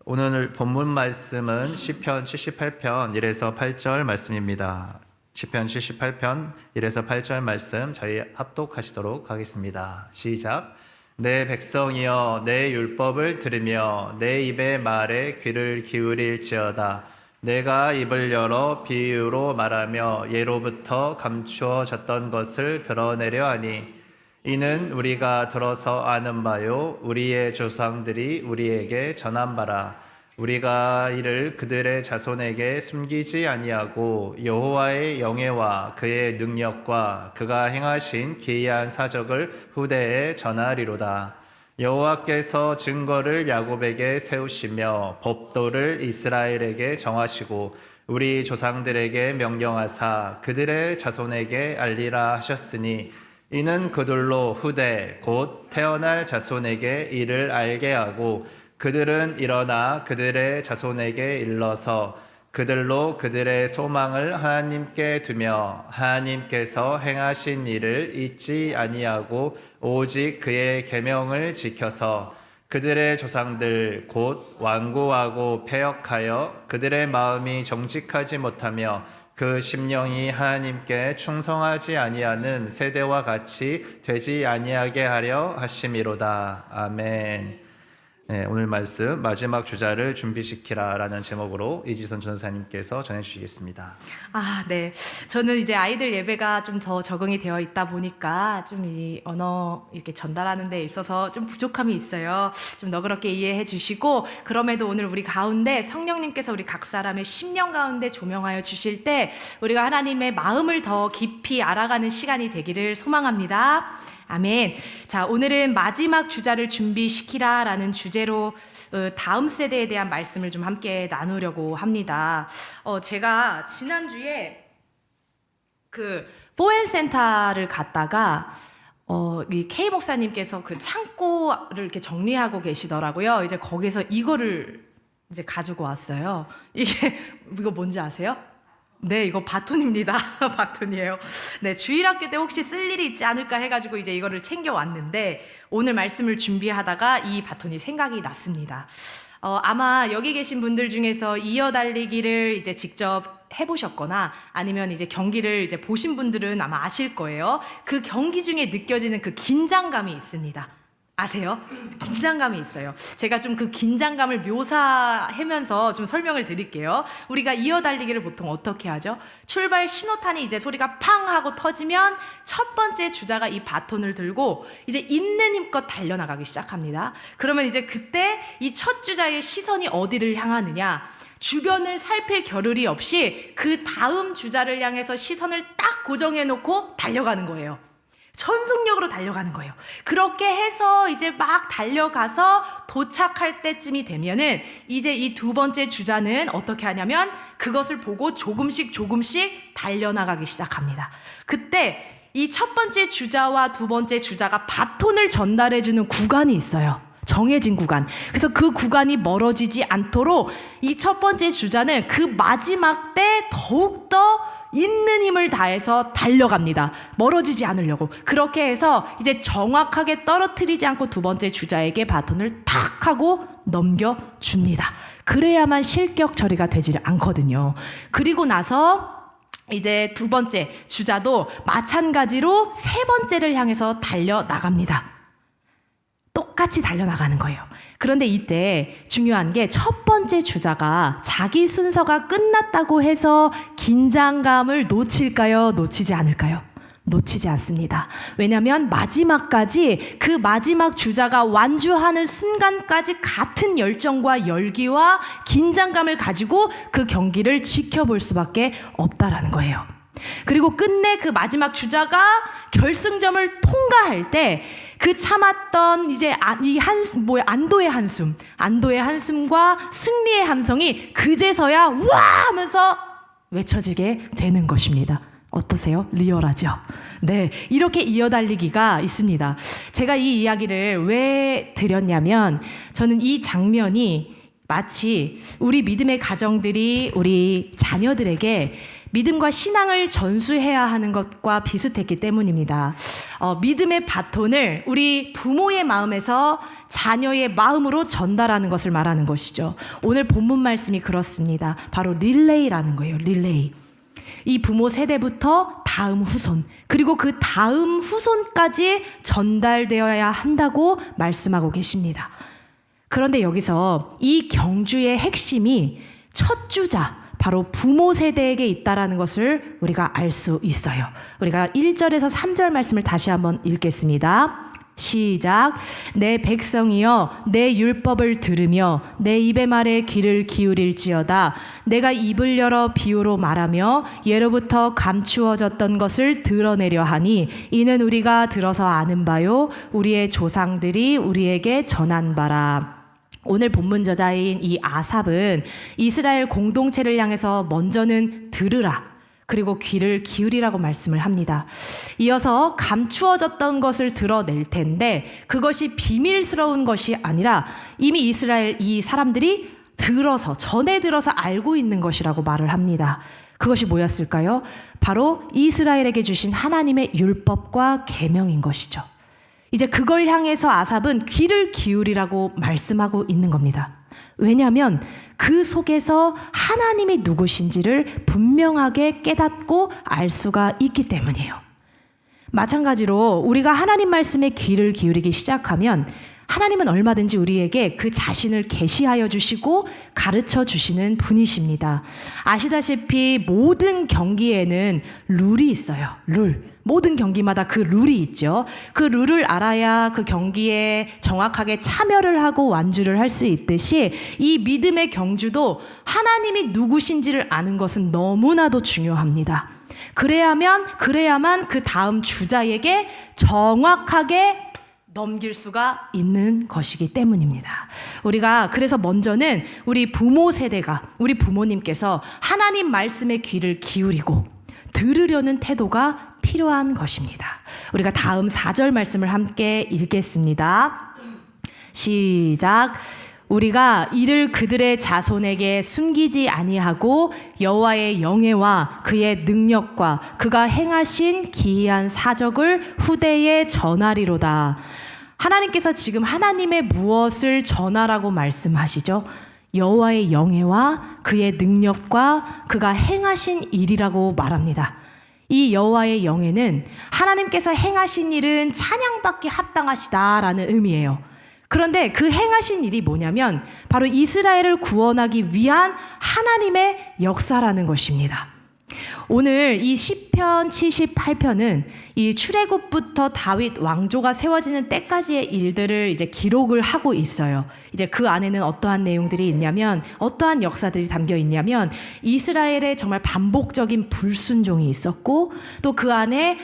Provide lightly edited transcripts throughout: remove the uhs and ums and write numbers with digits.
오늘 본문 말씀은 시편 78편 1에서 8절 말씀입니다. 시편 78편 1에서 8절 말씀 저희 합독하시도록 하겠습니다. 시작. 내 백성이여 내 율법을 들으며 내 입의 말에 귀를 기울일지어다. 내가 입을 열어 비유로 말하며 예로부터 감추어졌던 것을 드러내려 하니 이는 우리가 들어서 아는 바요 우리의 조상들이 우리에게 전한 바라. 우리가 이를 그들의 자손에게 숨기지 아니하고 여호와의 영예와 그의 능력과 그가 행하신 기이한 사적을 후대에 전하리로다. 여호와께서 증거를 야곱에게 세우시며 법도를 이스라엘에게 정하시고 우리 조상들에게 명령하사 그들의 자손에게 알리라 하셨으니 이는 그들로 후대 곧 태어날 자손에게 이를 알게 하고 그들은 일어나 그들의 자손에게 일러서 그들로 그들의 소망을 하나님께 두며 하나님께서 행하신 일을 잊지 아니하고 오직 그의 계명을 지켜서 그들의 조상들 곧 완고하고 패역하여 그들의 마음이 정직하지 못하며 그 심령이 하나님께 충성하지 아니하는 세대와 같이 되지 아니하게 하려 하심이로다. 아멘. 네, 오늘 말씀 마지막 주자를 준비시키라 라는 제목으로 이지선 전사님께서 전해주시겠습니다. 네. 저는 이제 아이들 예배가 좀 더 적응이 되어 있다 보니까 좀 이 언어 이렇게 전달하는 데 있어서 좀 부족함이 있어요. 좀 너그럽게 이해해 주시고, 그럼에도 오늘 우리 가운데 성령님께서 우리 각 사람의 심령 가운데 조명하여 주실 때 우리가 하나님의 마음을 더 깊이 알아가는 시간이 되기를 소망합니다. 아멘. 자, 오늘은 마지막 주자를 준비시키라 라는 주제로 다음 세대에 대한 말씀을 좀 함께 나누려고 합니다. 제가 지난주에 그 포엔센터를 갔다가 이 K 목사님께서 그 창고를 이렇게 정리하고 계시더라고요. 이제 거기서 이거를 이제 가지고 왔어요. 이거 뭔지 아세요? 네, 이거 바톤입니다. 바톤이에요. 네, 주일학교 때 혹시 쓸 일이 있지 않을까 해가지고 이제 이거를 챙겨왔는데 오늘 말씀을 준비하다가 이 바톤이 생각이 났습니다. 아마 여기 계신 분들 중에서 이어달리기를 이제 직접 해보셨거나 아니면 이제 경기를 이제 보신 분들은 아마 아실 거예요. 그 경기 중에 느껴지는 그 긴장감이 있습니다. 아세요? 긴장감이 있어요. 제가 좀 그 긴장감을 묘사하면서 좀 설명을 드릴게요. 우리가 이어달리기를 보통 어떻게 하죠? 출발 신호탄이 이제 소리가 팡 하고 터지면 첫 번째 주자가 이 바톤을 들고 이제 있는 힘껏 달려나가기 시작합니다. 그러면 이제 그때 이 첫 주자의 시선이 어디를 향하느냐? 주변을 살필 겨를이 없이 그 다음 주자를 향해서 시선을 딱 고정해 놓고 달려가는 거예요. 전속력으로 달려가는 거예요. 그렇게 해서 이제 막 달려가서 도착할 때쯤이 되면은 이제 이 두 번째 주자는 어떻게 하냐면 그것을 보고 조금씩 달려나가기 시작합니다. 그때 이 첫 번째 주자와 두 번째 주자가 바톤을 전달해주는 구간이 있어요. 정해진 구간. 그래서 그 구간이 멀어지지 않도록 이 첫 번째 주자는 그 마지막 때 더욱더 있는 힘을 다해서 달려갑니다. 멀어지지 않으려고. 그렇게 해서 이제 정확하게 떨어뜨리지 않고 두 번째 주자에게 바톤을 탁 하고 넘겨줍니다. 그래야만 실격 처리가 되지 않거든요. 그리고 나서 이제 두 번째 주자도 마찬가지로 세 번째를 향해서 달려나갑니다. 똑같이 달려나가는 거예요. 그런데 이때 중요한 게 첫 번째 주자가 자기 순서가 끝났다고 해서 긴장감을 놓칠까요? 놓치지 않을까요? 놓치지 않습니다. 왜냐하면 마지막까지 그 마지막 주자가 완주하는 순간까지 같은 열정과 열기와 긴장감을 가지고 그 경기를 지켜볼 수밖에 없다라는 거예요. 그리고 끝내 그 마지막 주자가 결승점을 통과할 때 그 참았던 이제 안도의 한숨과 승리의 함성이 그제서야 와 하면서 외쳐지게 되는 것입니다. 어떠세요? 리얼하죠? 네, 이렇게 이어달리기가 있습니다. 제가 이 이야기를 왜 드렸냐면 저는 이 장면이 마치 우리 믿음의 가정들이 우리 자녀들에게 믿음과 신앙을 전수해야 하는 것과 비슷했기 때문입니다. 믿음의 바톤을 우리 부모의 마음에서 자녀의 마음으로 전달하는 것을 말하는 것이죠. 오늘 본문 말씀이 그렇습니다. 바로 릴레이라는 거예요. 릴레이. 이 부모 세대부터 다음 후손, 그리고 그 다음 후손까지 전달되어야 한다고 말씀하고 계십니다. 그런데 여기서 이 경주의 핵심이 첫 주자, 바로 부모 세대에게 있다라는 것을 우리가 알 수 있어요. 우리가 1절에서 3절 말씀을 다시 한번 읽겠습니다. 시작. 내 백성이여 내 율법을 들으며 내 입의 말에 귀를 기울일지어다. 내가 입을 열어 비유로 말하며 예로부터 감추어졌던 것을 드러내려 하니 이는 우리가 들어서 아는 바요 우리의 조상들이 우리에게 전한 바라. 오늘 본문 저자인 이 아삽은 이스라엘 공동체를 향해서 먼저는 들으라, 그리고 귀를 기울이라고 말씀을 합니다. 이어서 감추어졌던 것을 드러낼 텐데 그것이 비밀스러운 것이 아니라 이미 이스라엘 이 사람들이 전에 들어서 알고 있는 것이라고 말을 합니다. 그것이 뭐였을까요? 바로 이스라엘에게 주신 하나님의 율법과 계명인 것이죠. 이제 그걸 향해서 아삽은 귀를 기울이라고 말씀하고 있는 겁니다. 왜냐하면 그 속에서 하나님이 누구신지를 분명하게 깨닫고 알 수가 있기 때문이에요. 마찬가지로 우리가 하나님 말씀에 귀를 기울이기 시작하면 하나님은 얼마든지 우리에게 그 자신을 계시하여 주시고 가르쳐 주시는 분이십니다. 아시다시피 모든 경기에는 룰이 있어요. 모든 경기마다 그 룰이 있죠. 그 룰을 알아야 그 경기에 정확하게 참여를 하고 완주를 할 수 있듯이 이 믿음의 경주도 하나님이 누구신지를 아는 것은 너무나도 중요합니다. 그래야만 그 다음 주자에게 정확하게 넘길 수가 있는 것이기 때문입니다. 우리가 그래서 먼저는 우리 부모 세대가, 우리 부모님께서 하나님 말씀에 귀를 기울이고 들으려는 태도가 필요한 것입니다. 우리가 다음 4절 말씀을 함께 읽겠습니다. 시작. 우리가 이를 그들의 자손에게 숨기지 아니하고 여호와의 영예와 그의 능력과 그가 행하신 기이한 사적을 후대에 전하리로다. 하나님께서 지금 하나님의 무엇을 전하라고 말씀하시죠? 여호와의 영예와 그의 능력과 그가 행하신 일이라고 말합니다. 이 여호와의 영예는 하나님께서 행하신 일은 찬양받기 합당하시다라는 의미예요. 그런데 그 행하신 일이 뭐냐면 바로 이스라엘을 구원하기 위한 하나님의 역사라는 것입니다. 오늘 이 시편 78편은 이 출애굽부터 다윗 왕조가 세워지는 때까지의 일들을 이제 기록을 하고 있어요. 이제 그 안에는 어떠한 내용들이 있냐면, 어떠한 역사들이 담겨 있냐면, 이스라엘의 정말 반복적인 불순종이 있었고, 또 그 안에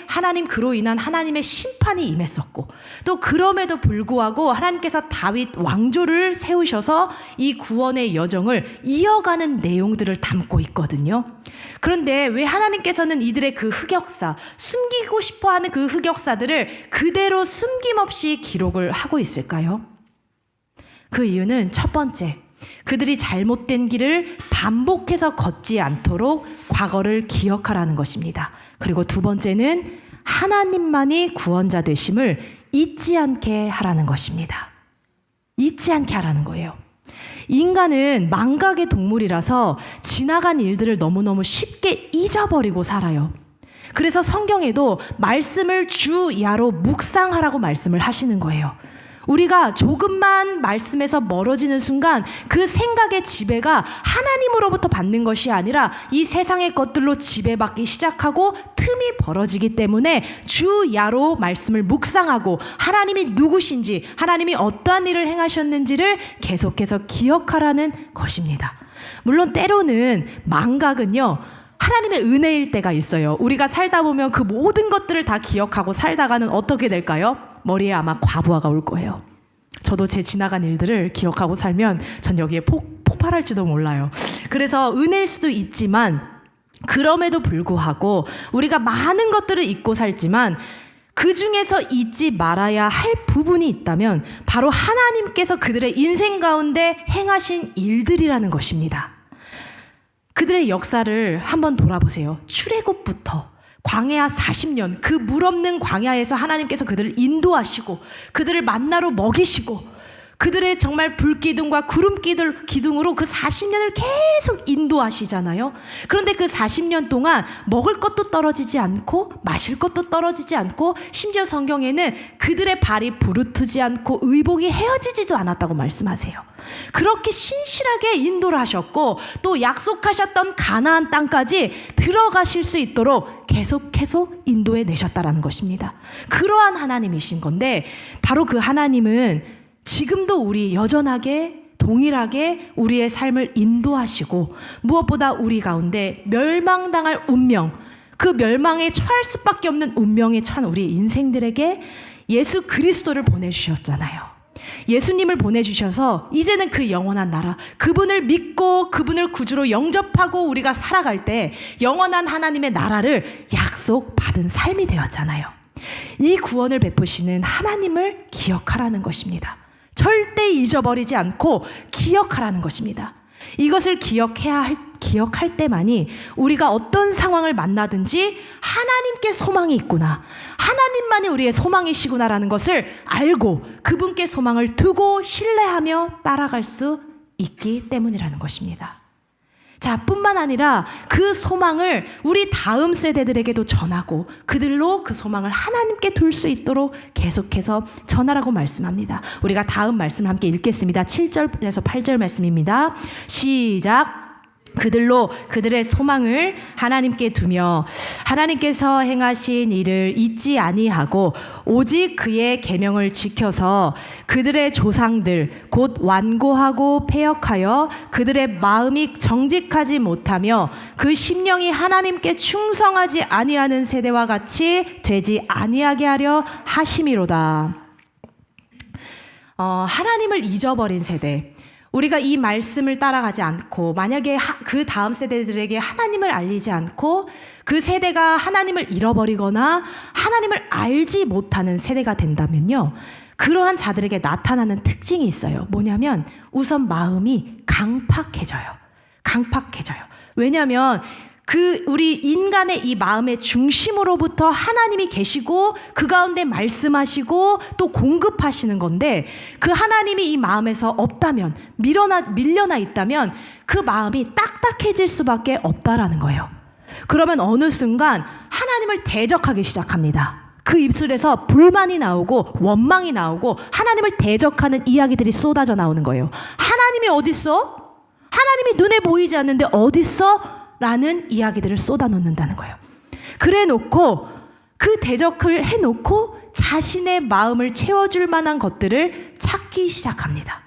그로 인한 하나님의 심판이 임했었고, 또 그럼에도 불구하고 하나님께서 다윗 왕조를 세우셔서 이 구원의 여정을 이어가는 내용들을 담고 있거든요. 그런데 왜 하나님께서는 이들의 그 흑역사, 숨기고 싶어하는 그 흑역사들을 그대로 숨김없이 기록을 하고 있을까요? 그 이유는 첫 번째, 그들이 잘못된 길을 반복해서 걷지 않도록 과거를 기억하라는 것입니다. 그리고 두 번째는 하나님만이 구원자 되심을 잊지 않게 하라는 것입니다. 잊지 않게 하라는 거예요. 인간은 망각의 동물이라서 지나간 일들을 너무너무 쉽게 잊어버리고 살아요. 그래서 성경에도 말씀을 주야로 묵상하라고 말씀을 하시는 거예요. 우리가 조금만 말씀에서 멀어지는 순간 그 생각의 지배가 하나님으로부터 받는 것이 아니라 이 세상의 것들로 지배받기 시작하고 틈이 벌어지기 때문에 주야로 말씀을 묵상하고 하나님이 누구신지, 하나님이 어떠한 일을 행하셨는지를 계속해서 기억하라는 것입니다. 물론 때로는 망각은요, 하나님의 은혜일 때가 있어요. 우리가 살다 보면 그 모든 것들을 다 기억하고 살다가는 어떻게 될까요? 머리에 아마 과부하가 올 거예요. 저도 제 지나간 일들을 기억하고 살면 전 여기에 폭발할지도 몰라요. 그래서 은혜일 수도 있지만, 그럼에도 불구하고 우리가 많은 것들을 잊고 살지만 그 중에서 잊지 말아야 할 부분이 있다면 바로 하나님께서 그들의 인생 가운데 행하신 일들이라는 것입니다. 그들의 역사를 한번 돌아보세요. 출애굽부터 광야 40년, 그 물 없는 광야에서 하나님께서 그들을 인도하시고 그들을 만나로 먹이시고 그들의 정말 불기둥과 기둥으로 그 40년을 계속 인도하시잖아요. 그런데 그 40년 동안 먹을 것도 떨어지지 않고 마실 것도 떨어지지 않고 심지어 성경에는 그들의 발이 부르트지 않고 의복이 헤어지지도 않았다고 말씀하세요. 그렇게 신실하게 인도를 하셨고 또 약속하셨던 가나안 땅까지 들어가실 수 있도록 계속해서 인도해 내셨다라는 것입니다. 그러한 하나님이신 건데 바로 그 하나님은 지금도 우리 여전하게 동일하게 우리의 삶을 인도하시고 무엇보다 우리 가운데 멸망당할 운명, 그 멸망에 처할 수밖에 없는 운명에 처한 우리 인생들에게 예수 그리스도를 보내주셨잖아요. 예수님을 보내주셔서 이제는 그 영원한 나라, 그분을 믿고 그분을 구주로 영접하고 우리가 살아갈 때 영원한 하나님의 나라를 약속받은 삶이 되었잖아요. 이 구원을 베푸시는 하나님을 기억하라는 것입니다. 절대 잊어버리지 않고 기억하라는 것입니다. 이것을 기억할 때만이 우리가 어떤 상황을 만나든지 하나님께 소망이 있구나, 하나님만이 우리의 소망이시구나라는 것을 알고 그분께 소망을 두고 신뢰하며 따라갈 수 있기 때문이라는 것입니다. 자, 뿐만 아니라 그 소망을 우리 다음 세대들에게도 전하고 그들로 그 소망을 하나님께 둘 수 있도록 계속해서 전하라고 말씀합니다. 우리가 다음 말씀 함께 읽겠습니다. 7절에서 8절 말씀입니다. 시작. 그들로 그들의 소망을 하나님께 두며 하나님께서 행하신 일을 잊지 아니하고 오직 그의 계명을 지켜서 그들의 조상들 곧 완고하고 패역하여 그들의 마음이 정직하지 못하며 그 심령이 하나님께 충성하지 아니하는 세대와 같이 되지 아니하게 하려 하심이로다. 하나님을 잊어버린 세대, 우리가 이 말씀을 따라가지 않고 만약에 그 다음 세대들에게 하나님을 알리지 않고 그 세대가 하나님을 잃어버리거나 하나님을 알지 못하는 세대가 된다면요, 그러한 자들에게 나타나는 특징이 있어요. 뭐냐면 우선 마음이 강팍해져요. 왜냐하면 우리 인간의 이 마음의 중심으로부터 하나님이 계시고 그 가운데 말씀하시고 또 공급하시는 건데, 그 하나님이 이 마음에서 없다면, 밀려나 있다면 그 마음이 딱딱해질 수밖에 없다라는 거예요. 그러면 어느 순간 하나님을 대적하기 시작합니다. 그 입술에서 불만이 나오고 원망이 나오고 하나님을 대적하는 이야기들이 쏟아져 나오는 거예요. 하나님이 어딨어? 하나님이 눈에 보이지 않는데 어딨어? 라는 이야기들을 쏟아놓는다는 거예요. 그래 놓고 그 대적을 해놓고 자신의 마음을 채워줄 만한 것들을 찾기 시작합니다.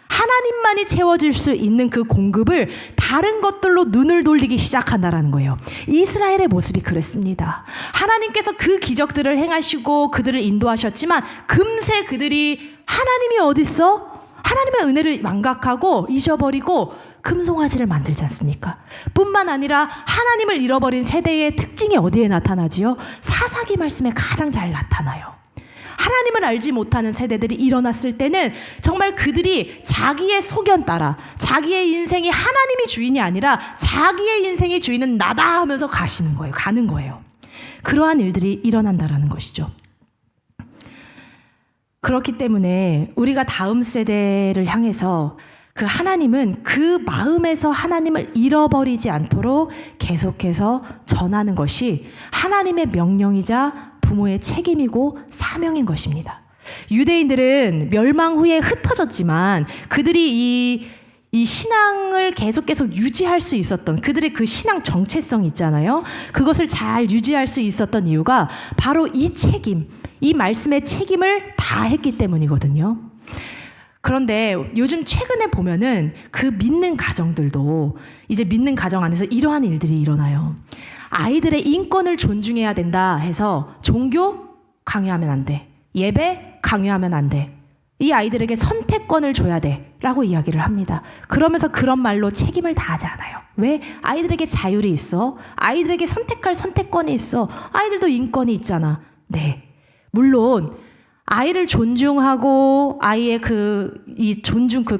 하나님만이 채워줄 수 있는 그 공급을 다른 것들로 눈을 돌리기 시작한다라는 거예요. 이스라엘의 모습이 그랬습니다. 하나님께서 그 기적들을 행하시고 그들을 인도하셨지만 금세 그들이 하나님이 어딨어? 하나님의 은혜를 망각하고 잊어버리고 금송아지를 만들지 않습니까? 뿐만 아니라 하나님을 잃어버린 세대의 특징이 어디에 나타나지요? 사사기 말씀에 가장 잘 나타나요. 하나님을 알지 못하는 세대들이 일어났을 때는 정말 그들이 자기의 소견 따라 자기의 인생이 하나님이 주인이 아니라 자기의 인생의 주인은 나다 하면서 가는 거예요. 그러한 일들이 일어난다라는 것이죠. 그렇기 때문에 우리가 다음 세대를 향해서 그 하나님은 그 마음에서 하나님을 잃어버리지 않도록 계속해서 전하는 것이 하나님의 명령이자 부모의 책임이고 사명인 것입니다. 유대인들은 멸망 후에 흩어졌지만 그들이 이 신앙을 계속 유지할 수 있었던 그들의 그 신앙 정체성이 있잖아요. 그것을 잘 유지할 수 있었던 이유가 바로 이 책임, 이 말씀의 책임을 다했기 때문이거든요. 그런데 요즘 최근에 보면은 그 믿는 가정들도 이제 믿는 가정 안에서 이러한 일들이 일어나요. 아이들의 인권을 존중해야 된다 해서 종교 강요하면 안 돼. 예배 강요하면 안 돼. 이 아이들에게 선택권을 줘야 돼 라고 이야기를 합니다. 그러면서 그런 말로 책임을 다하지 않아요. 왜? 아이들에게 자율이 있어. 아이들에게 선택할 선택권이 있어. 아이들도 인권이 있잖아. 네, 물론 아이를 존중하고 아이의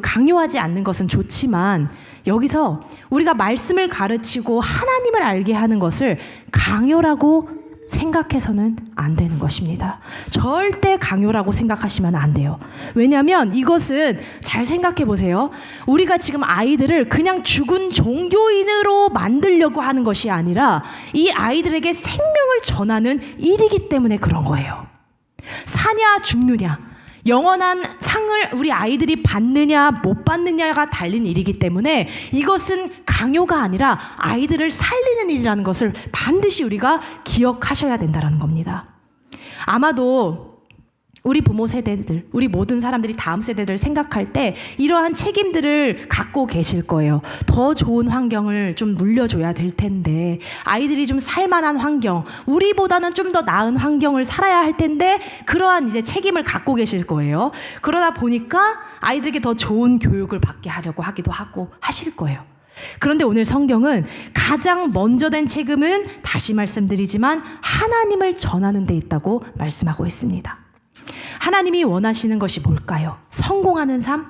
강요하지 않는 것은 좋지만 여기서 우리가 말씀을 가르치고 하나님을 알게 하는 것을 강요라고 생각해서는 안 되는 것입니다. 절대 강요라고 생각하시면 안 돼요. 왜냐하면 이것은 잘 생각해 보세요. 우리가 지금 아이들을 그냥 죽은 종교인으로 만들려고 하는 것이 아니라 이 아이들에게 생명을 전하는 일이기 때문에 그런 거예요. 사냐 죽느냐, 영원한 상을 우리 아이들이 받느냐 못 받느냐가 달린 일이기 때문에 이것은 강요가 아니라 아이들을 살리는 일이라는 것을 반드시 우리가 기억하셔야 된다는 겁니다. 아마도 우리 부모 세대들, 우리 모든 사람들이 다음 세대를 생각할 때 이러한 책임들을 갖고 계실 거예요. 더 좋은 환경을 좀 물려줘야 될 텐데, 아이들이 좀 살만한 환경, 우리보다는 좀 더 나은 환경을 살아야 할 텐데, 그러한 이제 책임을 갖고 계실 거예요. 그러다 보니까 아이들에게 더 좋은 교육을 받게 하려고 하기도 하고 하실 거예요. 그런데 오늘 성경은 가장 먼저 된 책임은 다시 말씀드리지만 하나님을 전하는 데 있다고 말씀하고 있습니다. 하나님이 원하시는 것이 뭘까요? 성공하는 삶?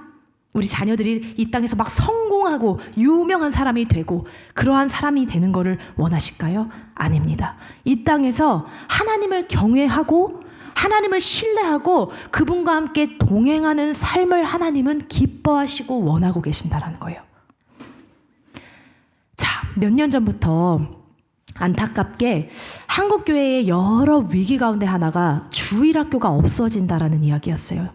우리 자녀들이 이 땅에서 막 성공하고 유명한 사람이 되고 그러한 사람이 되는 것을 원하실까요? 아닙니다. 이 땅에서 하나님을 경외하고 하나님을 신뢰하고 그분과 함께 동행하는 삶을 하나님은 기뻐하시고 원하고 계신다는 거예요. 자, 몇 년 전부터 안타깝게 한국교회의 여러 위기 가운데 하나가 주일학교가 없어진다라는 이야기였어요.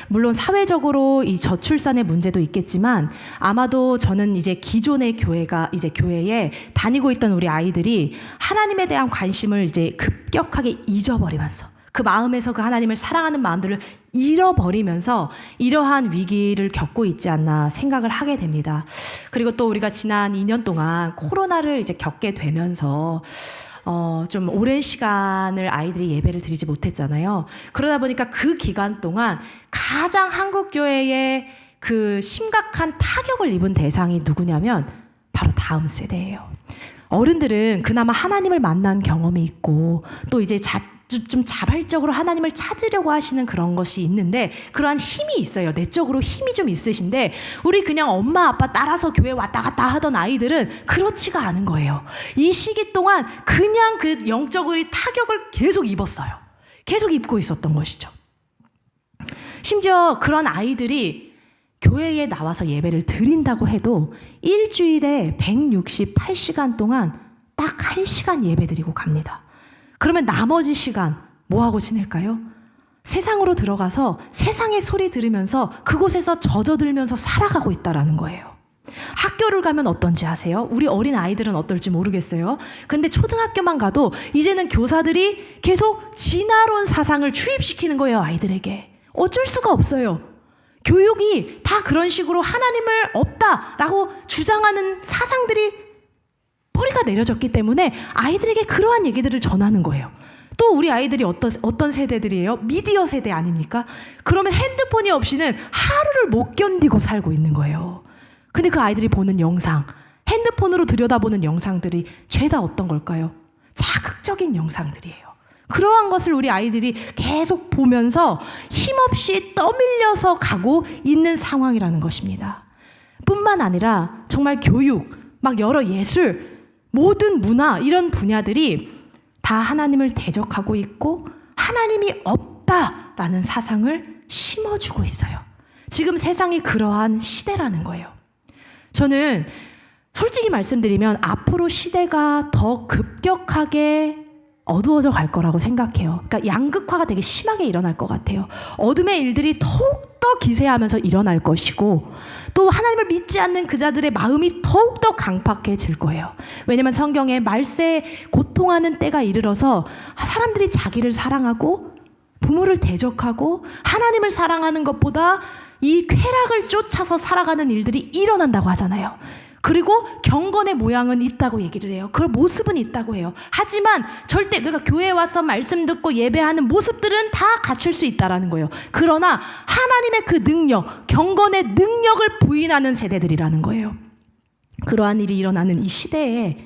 물론 사회적으로 이 저출산의 문제도 있겠지만 아마도 저는 이제 기존의 교회에 다니고 있던 우리 아이들이 하나님에 대한 관심을 이제 급격하게 잊어버리면서 그 마음에서 그 하나님을 사랑하는 마음들을 잃어버리면서 이러한 위기를 겪고 있지 않나 생각을 하게 됩니다. 그리고 또 우리가 지난 2년 동안 코로나를 이제 겪게 되면서 좀 오랜 시간을 아이들이 예배를 드리지 못했잖아요. 그러다 보니까 그 기간 동안 가장 한국교회에 그 심각한 타격을 입은 대상이 누구냐면 바로 다음 세대예요. 어른들은 그나마 하나님을 만난 경험이 있고 또 이제 좀 자발적으로 하나님을 찾으려고 하시는 그런 것이 있는데 그러한 힘이 있어요. 내적으로 힘이 좀 있으신데 우리 그냥 엄마 아빠 따라서 교회 왔다 갔다 하던 아이들은 그렇지가 않은 거예요. 이 시기 동안 그냥 그 영적으로 타격을 계속 입었어요. 계속 입고 있었던 것이죠. 심지어 그런 아이들이 교회에 나와서 예배를 드린다고 해도 일주일에 168시간 동안 딱 1시간 예배 드리고 갑니다. 그러면 나머지 시간 뭐하고 지낼까요? 세상으로 들어가서 세상의 소리 들으면서 그곳에서 젖어들면서 살아가고 있다라는 거예요. 학교를 가면 어떤지 아세요? 우리 어린 아이들은 어떨지 모르겠어요. 근데 초등학교만 가도 이제는 교사들이 계속 진화론 사상을 주입시키는 거예요, 아이들에게. 어쩔 수가 없어요. 교육이 다 그런 식으로 하나님을 없다라고 주장하는 사상들이 뿌리가 내려졌기 때문에 아이들에게 그러한 얘기들을 전하는 거예요. 또 우리 아이들이 어떤 세대들이에요? 미디어 세대 아닙니까? 그러면 핸드폰이 없이는 하루를 못 견디고 살고 있는 거예요. 근데 그 아이들이 보는 영상, 핸드폰으로 들여다보는 영상들이 죄다 어떤 걸까요? 자극적인 영상들이에요. 그러한 것을 우리 아이들이 계속 보면서 힘없이 떠밀려서 가고 있는 상황이라는 것입니다. 뿐만 아니라 정말 교육, 막 여러 예술, 모든 문화 이런 분야들이 다 하나님을 대적하고 있고 하나님이 없다라는 사상을 심어주고 있어요. 지금 세상이 그러한 시대라는 거예요. 저는 솔직히 말씀드리면 앞으로 시대가 더 급격하게 어두워져 갈 거라고 생각해요. 그러니까 양극화가 되게 심하게 일어날 것 같아요. 어둠의 일들이 더욱더 기세하면서 일어날 것이고 또 하나님을 믿지 않는 그 자들의 마음이 더욱더 강팍해질 거예요. 왜냐하면 성경에 말세에 고통하는 때가 이르러서 사람들이 자기를 사랑하고 부모를 대적하고 하나님을 사랑하는 것보다 이 쾌락을 쫓아서 살아가는 일들이 일어난다고 하잖아요. 그리고 경건의 모양은 있다고 얘기를 해요. 그 모습은 있다고 해요. 하지만 절대 그러니까 교회에 와서 말씀 듣고 예배하는 모습들은 다 갖출 수 있다라는 거예요. 그러나 하나님의 그 능력, 경건의 능력을 부인하는 세대들이라는 거예요. 그러한 일이 일어나는 이 시대에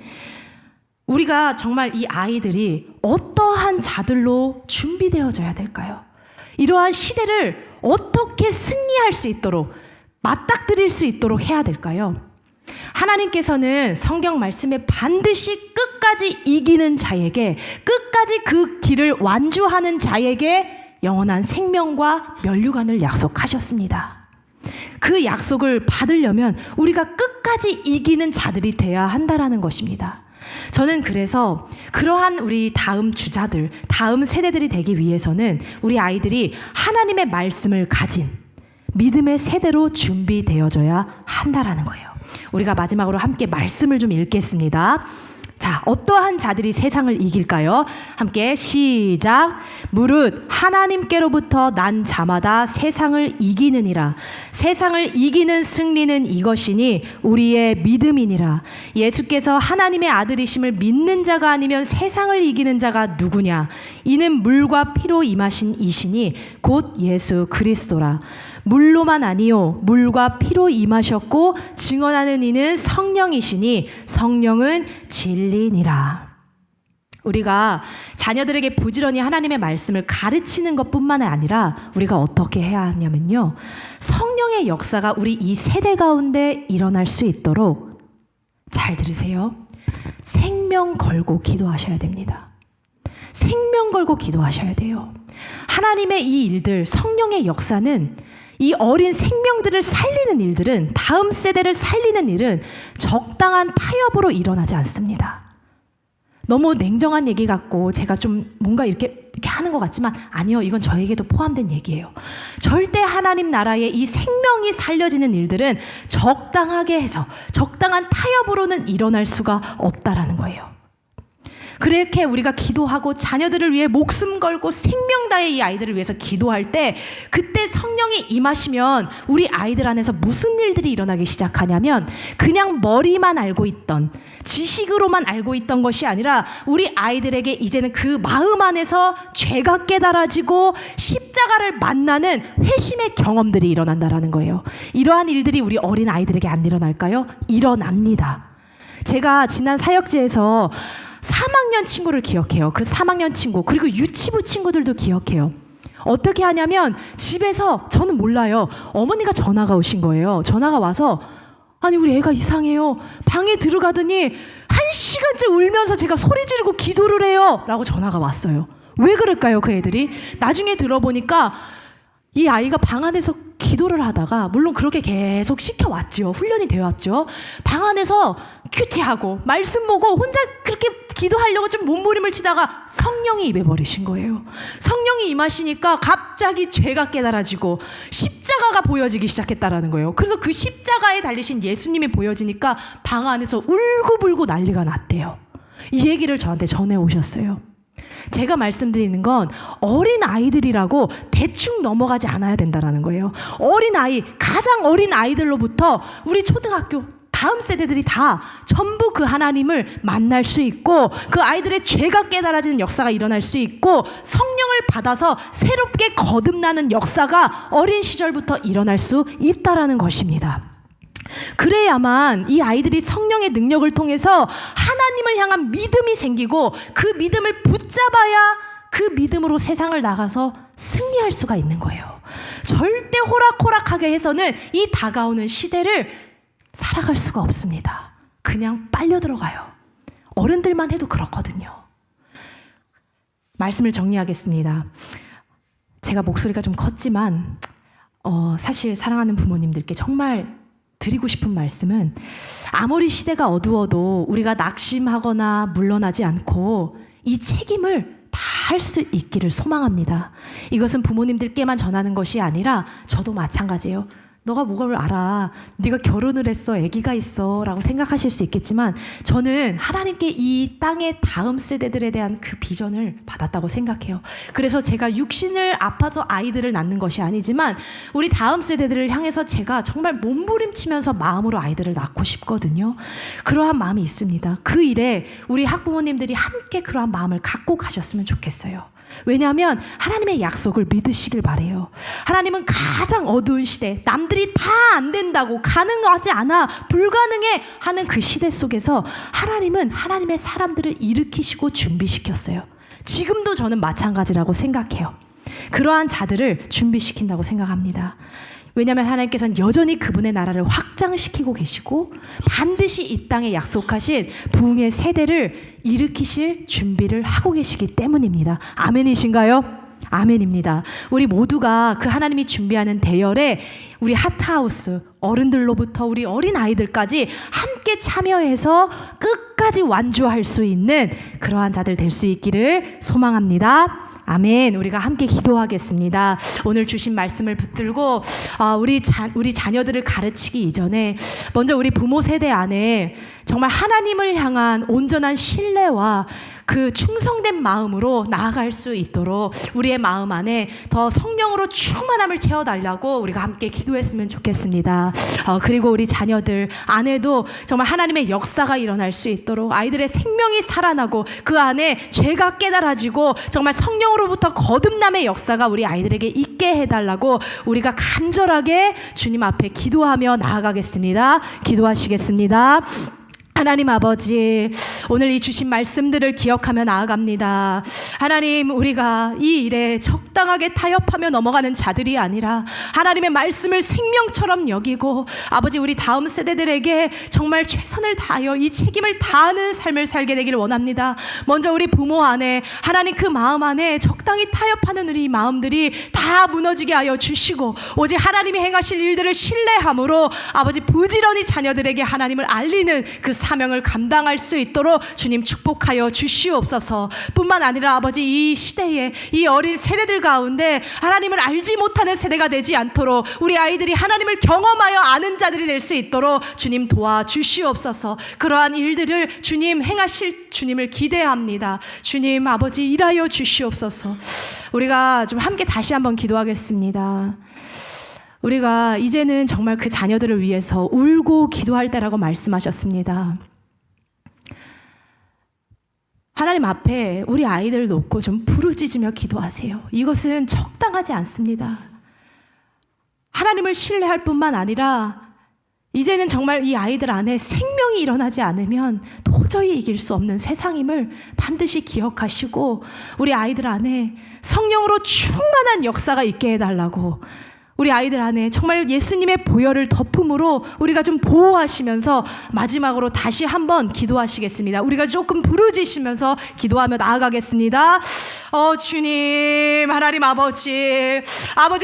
우리가 정말 이 아이들이 어떠한 자들로 준비되어져야 될까요? 이러한 시대를 어떻게 승리할 수 있도록 맞닥뜨릴 수 있도록 해야 될까요? 하나님께서는 성경 말씀에 반드시 끝까지 이기는 자에게, 끝까지 그 길을 완주하는 자에게 영원한 생명과 면류관을 약속하셨습니다. 그 약속을 받으려면 우리가 끝까지 이기는 자들이 돼야 한다라는 것입니다. 저는 그래서 그러한 우리 다음 주자들, 다음 세대들이 되기 위해서는 우리 아이들이 하나님의 말씀을 가진 믿음의 세대로 준비되어져야 한다라는 거예요. 우리가 마지막으로 함께 말씀을 좀 읽겠습니다. 자, 어떠한 자들이 세상을 이길까요? 함께 시작. 무릇 하나님께로부터 난 자마다 세상을 이기느니라. 세상을 이기는 승리는 이것이니 우리의 믿음이니라. 예수께서 하나님의 아들이심을 믿는 자가 아니면 세상을 이기는 자가 누구냐? 이는 물과 피로 임하신 이시니 곧 예수 그리스도라. 물로만 아니요 물과 피로 임하셨고 증언하는 이는 성령이시니 성령은 진리니라. 우리가 자녀들에게 부지런히 하나님의 말씀을 가르치는 것뿐만 아니라 우리가 어떻게 해야 하냐면요, 성령의 역사가 우리 이 세대 가운데 일어날 수 있도록, 잘 들으세요, 생명 걸고 기도하셔야 됩니다. 생명 걸고 기도하셔야 돼요. 하나님의 이 일들, 성령의 역사는, 이 어린 생명들을 살리는 일들은, 다음 세대를 살리는 일은 적당한 타협으로 일어나지 않습니다. 너무 냉정한 얘기 같고 제가 좀 뭔가 이렇게 하는 것 같지만 아니요, 이건 저에게도 포함된 얘기예요. 절대 하나님 나라의 이 생명이 살려지는 일들은 적당하게 해서 적당한 타협으로는 일어날 수가 없다라는 거예요. 그렇게 우리가 기도하고 자녀들을 위해 목숨 걸고 생명 다해 이 아이들을 위해서 기도할 때, 그때 성령이 임하시면 우리 아이들 안에서 무슨 일들이 일어나기 시작하냐면, 그냥 머리만 알고 있던, 지식으로만 알고 있던 것이 아니라 우리 아이들에게 이제는 그 마음 안에서 죄가 깨달아지고 십자가를 만나는 회심의 경험들이 일어난다라는 거예요. 이러한 일들이 우리 어린 아이들에게 안 일어날까요? 일어납니다. 제가 지난 사역지에서 3학년 친구를 기억해요. 그 3학년 친구, 그리고 유치부 친구들도 기억해요. 어떻게 하냐면 집에서, 저는 몰라요, 어머니가 전화가 오신 거예요. 전화가 와서 아니 우리 애가 이상해요. 방에 들어가더니 1시간째 울면서 제가 소리 지르고 기도를 해요 라고 전화가 왔어요. 왜 그럴까요? 그 애들이 나중에 들어보니까 이 아이가 방 안에서 기도를 하다가, 물론 그렇게 계속 시켜왔죠. 훈련이 되어왔죠. 방 안에서 큐티하고 말씀 보고 혼자 그렇게 기도하려고 좀 몸부림을 치다가 성령이 임해버리신 거예요. 성령이 임하시니까 갑자기 죄가 깨달아지고 십자가가 보여지기 시작했다라는 거예요. 그래서 그 십자가에 달리신 예수님이 보여지니까 방 안에서 울고불고 난리가 났대요. 이 얘기를 저한테 전해 오셨어요. 제가 말씀드리는 건 어린 아이들이라고 대충 넘어가지 않아야 된다는 거예요. 어린 아이, 가장 어린 아이들로부터 우리 초등학교 다음 세대들이 다 전부 그 하나님을 만날 수 있고, 그 아이들의 죄가 깨달아지는 역사가 일어날 수 있고, 성령을 받아서 새롭게 거듭나는 역사가 어린 시절부터 일어날 수 있다라는 것입니다. 그래야만 이 아이들이 성령의 능력을 통해서 하나님을 향한 믿음이 생기고, 그 믿음을 붙잡아야 그 믿음으로 세상을 나가서 승리할 수가 있는 거예요. 절대 호락호락하게 해서는 이 다가오는 시대를 살아갈 수가 없습니다. 그냥 빨려 들어가요. 어른들만 해도 그렇거든요. 말씀을 정리하겠습니다. 제가 목소리가 좀 컸지만 사실 사랑하는 부모님들께 정말 드리고 싶은 말씀은, 아무리 시대가 어두워도 우리가 낙심하거나 물러나지 않고 이 책임을 다 할 수 있기를 소망합니다. 이것은 부모님들께만 전하는 것이 아니라 저도 마찬가지예요. 너가 뭐가 알아, 네가 결혼을 했어, 아기가 있어 라고 생각하실 수 있겠지만, 저는 하나님께 이 땅의 다음 세대들에 대한 그 비전을 받았다고 생각해요. 그래서 제가 육신을 아파서 아이들을 낳는 것이 아니지만 우리 다음 세대들을 향해서 제가 정말 몸부림치면서 마음으로 아이들을 낳고 싶거든요. 그러한 마음이 있습니다. 그 일에 우리 학부모님들이 함께 그러한 마음을 갖고 가셨으면 좋겠어요. 왜냐하면 하나님의 약속을 믿으시길 바래요. 하나님은 가장 어두운 시대, 남들이 다 안 된다고, 가능하지 않아, 불가능해 하는 그 시대 속에서 하나님은 하나님의 사람들을 일으키시고 준비시켰어요. 지금도 저는 마찬가지라고 생각해요. 그러한 자들을 준비시킨다고 생각합니다. 왜냐하면 하나님께서는 여전히 그분의 나라를 확장시키고 계시고 반드시 이 땅에 약속하신 부흥의 세대를 일으키실 준비를 하고 계시기 때문입니다. 아멘이신가요? 아멘입니다. 우리 모두가 그 하나님이 준비하는 대열에 우리 하트하우스 어른들로부터 우리 어린 아이들까지 함께 참여해서 끝까지 완주할 수 있는 그러한 자들 될 수 있기를 소망합니다. 아멘. 우리가 함께 기도하겠습니다. 오늘 주신 말씀을 붙들고 우리 자녀들을 가르치기 이전에 먼저 우리 부모 세대 안에 정말 하나님을 향한 온전한 신뢰와 그 충성된 마음으로 나아갈 수 있도록 우리의 마음 안에 더 성령으로 충만함을 채워달라고 우리가 함께 기도했으면 좋겠습니다. 그리고 우리 자녀들 안에도 정말 하나님의 역사가 일어날 수 있도록 아이들의 생명이 살아나고 그 안에 죄가 깨달아지고 정말 성령으로부터 거듭남의 역사가 우리 아이들에게 있게 해달라고 우리가 간절하게 주님 앞에 기도하며 나아가겠습니다. 기도하시겠습니다. 하나님 아버지, 오늘 이 주신 말씀들을 기억하며 나아갑니다. 하나님, 우리가 이 일에 적당하게 타협하며 넘어가는 자들이 아니라 하나님의 말씀을 생명처럼 여기고 아버지 우리 다음 세대들에게 정말 최선을 다하여 이 책임을 다하는 삶을 살게 되기를 원합니다. 먼저 우리 부모 안에 하나님 그 마음 안에 적당히 타협하는 우리 마음들이 다 무너지게 하여 주시고 오직 하나님이 행하실 일들을 신뢰함으로 아버지 부지런히 자녀들에게 하나님을 알리는 그 사명을 감당할 수 있도록 주님 축복하여 주시옵소서. 뿐만 아니라 아버지 이 시대에 이 어린 세대들 가운데 하나님을 알지 못하는 세대가 되지 않도록 우리 아이들이 하나님을 경험하여 아는 자들이 될 수 있도록 주님 도와주시옵소서. 그러한 일들을 주님 행하실 주님을 기대합니다. 주님 아버지 일하여 주시옵소서. 우리가 좀 함께 다시 한번 기도하겠습니다. 우리가 이제는 정말 그 자녀들을 위해서 울고 기도할 때라고 말씀하셨습니다. 하나님 앞에 우리 아이들 놓고 좀 부르짖으며 기도하세요. 이것은 적당하지 않습니다. 하나님을 신뢰할 뿐만 아니라 이제는 정말 이 아이들 안에 생명이 일어나지 않으면 도저히 이길 수 없는 세상임을 반드시 기억하시고 우리 아이들 안에 성령으로 충만한 역사가 있게 해달라고 우리 아이들 안에 정말 예수님의 보혈을 덮음으로 우리가 좀 보호하시면서 마지막으로 다시 한번 기도하시겠습니다. 우리가 조금 부르짖으면서 기도하며 나아가겠습니다. 주님, 하나님 아버지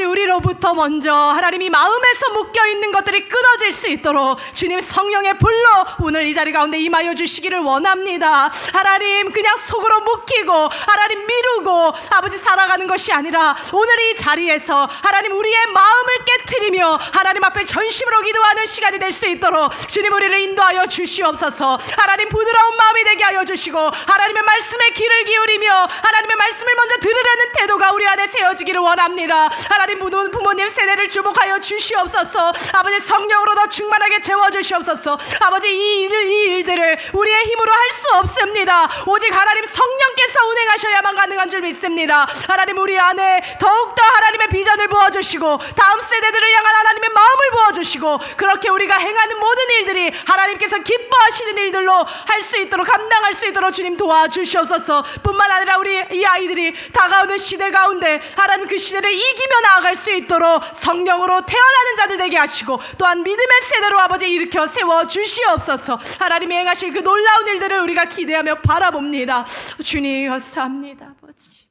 우리로부터 먼저 하나님이 마음에서 묶여있는 것들이 끊어질 수 있도록 주님 성령의 불로 오늘 이 자리 가운데 임하여 주시기를 원합니다. 하나님 그냥 속으로 묵히고 하나님 미루고 아버지 살아가는 것이 아니라 오늘 이 자리에서 하나님 우리의 마음을 깨트리며 하나님 앞에 전심으로 기도하는 시간이 될 수 있도록 주님 우리를 인도하여 주시옵소서. 하나님 부드러운 마음이 되게 하여 주시고 하나님의 말씀에 귀를 기울이며 하나님의 말씀을 먼저 들으려는 태도가 우리 안에 세워지기를 원합니다. 하나님 부모님 세대를 주목하여 주시옵소서. 아버지 성령으로 더 충만하게 채워주시옵소서. 아버지 이 일들을 우리의 힘으로 할 수 없습니다. 오직 하나님 성령께서 운행하셔야만 가능한 줄 믿습니다. 하나님 우리 안에 더욱더 하나님의 비전을 부어주시고 다음 세대들을 향한 하나님의 마음을 부어주시고 그렇게 우리가 행하는 모든 일들이 하나님께서 기뻐하시는 일들로 할 수 있도록 감당할 수 있도록 주님 도와주시옵소서. 뿐만 아니라 우리 이 아이들이 다가오는 시대 가운데 하나님 그 시대를 이기며 나아갈 수 있도록 성령으로 태어나는 자들 되게 하시고 또한 믿음의 세대로 아버지 일으켜 세워주시옵소서. 하나님이 행하실 그 놀라운 일들을 우리가 기대하며 바라봅니다. 주님 감사합니다. 아버지